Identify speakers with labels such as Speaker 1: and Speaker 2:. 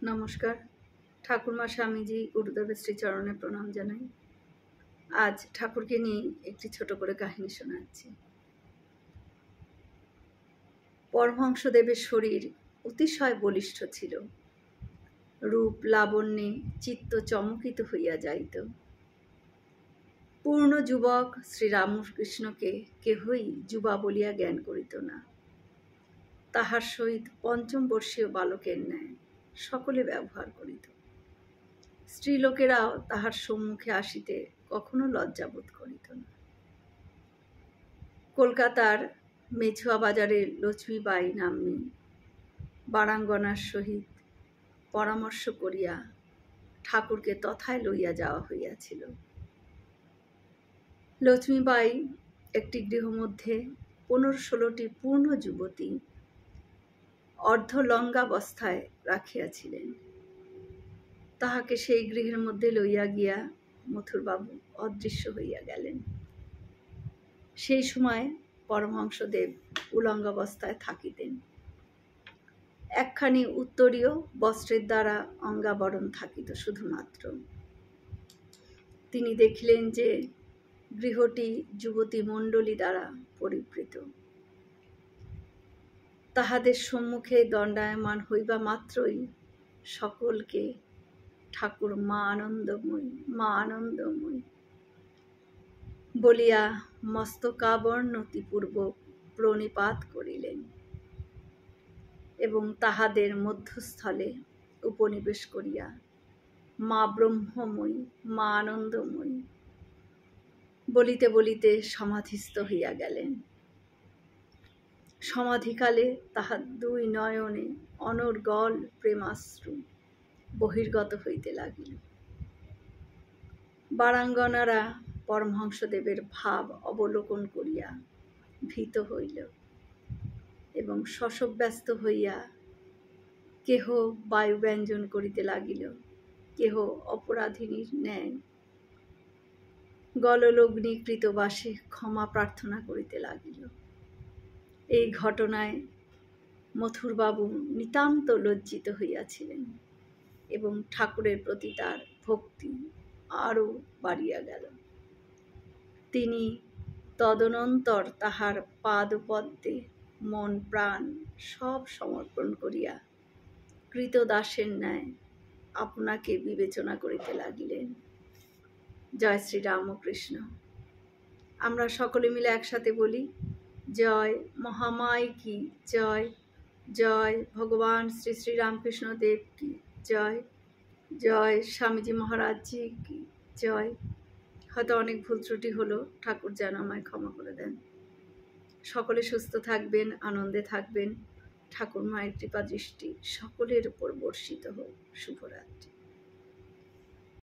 Speaker 1: নমস্কার। ঠাকুরমা স্বামীজি গুরুদেবের শ্রীচরণে প্রণাম জানাই। আজ ঠাকুরকে নিয়ে একটি ছোট করে কাহিনী শোনাচ্ছি। পরমহংসদেবের শরীর অতিশয় বলিষ্ঠ ছিল। রূপ লাবণ্যে চিত্ত চমকিত হইয়া যাইত। পূর্ণ যুবক শ্রীরামকৃষ্ণকে কেহই যুবা বলিয়া জ্ঞান করিত না। তাহার সহিত পঞ্চম বর্ষীয় বালকের ন্যায় সকলে ব্যবহার করিত। স্ত্রীলোকেরাও তাহার সম্মুখে আসিতে কখনো লজ্জাবোধ করিত না। কলকাতার মেছুয়া বাজারের লক্ষ্মীবাই নাম্নী বারাঙ্গনার সহিত পরামর্শ করিয়া ঠাকুরকে তথায় লইয়া যাওয়া হইয়াছিল। লক্ষ্মীবাই একটি গৃহমধ্যে 15-16টি পূর্ণ যুবতী অর্ধলঙ্গাবস্থায় রাখিয়াছিলেন। তাহাকে সেই গৃহের মধ্যে লইয়া গিয়া মথুরবাবু অদৃশ্য হইয়া গেলেন। সেই সময় পরমহংসদেব উলঙ্গাবস্থায় থাকিতেন। একখানি উত্তরীয় বস্ত্রের দ্বারা অঙ্গাবরণ থাকিত শুধুমাত্র। তিনি দেখিলেন যে গৃহটি যুবতী মণ্ডলী দ্বারা পরিবৃত। তাহাদের সম্মুখে দণ্ডায়মান হইবা মাত্রই সকলকে ঠাকুর মা আনন্দময়ী, মা আনন্দময়ী বলিয়া মস্তকাবর্ণতিপূর্বক প্রণিপাত করিলেন এবং তাহাদের মধ্যস্থলে উপনিবেশ করিয়া মা ব্রহ্মময়ী, মা আনন্দময়ী বলিতে বলিতে সমাধিস্থ হইয়া গেলেন। সমাধিকালে তাহার দুই নয়নে অনর্গল প্রেমাশ্রু বহির্গত হইতে লাগিল। বারাঙ্গনারা পরমহংসদেবের ভাব অবলোকন করিয়া ভীত হইল এবং শশব্যস্ত হইয়া কেহ বায়ুব্যঞ্জন করিতে লাগিল, কেহ অপরাধিনীর ন্যায় গললগ্নি কৃতবাসে ক্ষমা প্রার্থনা করিতে লাগিল। এই ঘটনায় মথুরবাবু নিতান্ত লজ্জিত হইয়াছিলেন এবং ঠাকুরের প্রতি তার ভক্তি আরও বাড়িয়া গেল। তিনি তদনন্তর তাহার পাদপদ্মে মন প্রাণ সব সমর্পণ করিয়া কৃতদাসের ন্যায় আপনাকে বিবেচনা করিতে লাগিলেন। জয় শ্রী রামকৃষ্ণ। আমরা সকলে মিলে একসাথে বলি, জয় মহামায় কি জয়, জয় ভগবান শ্রী শ্রী রামকৃষ্ণ দেব কি জয়, জয় স্বামীজি মহারাজ জি কি জয়। হয়তো অনেক ভুল ত্রুটি হলো, ঠাকুর যেন আমায় ক্ষমা করে দেন। সকলে সুস্থ থাকবেন, আনন্দে থাকবেন। ঠাকুর মায়ের কৃপা দৃষ্টি সকলের উপর বর্ষিত হোক। শুভরাত্রি।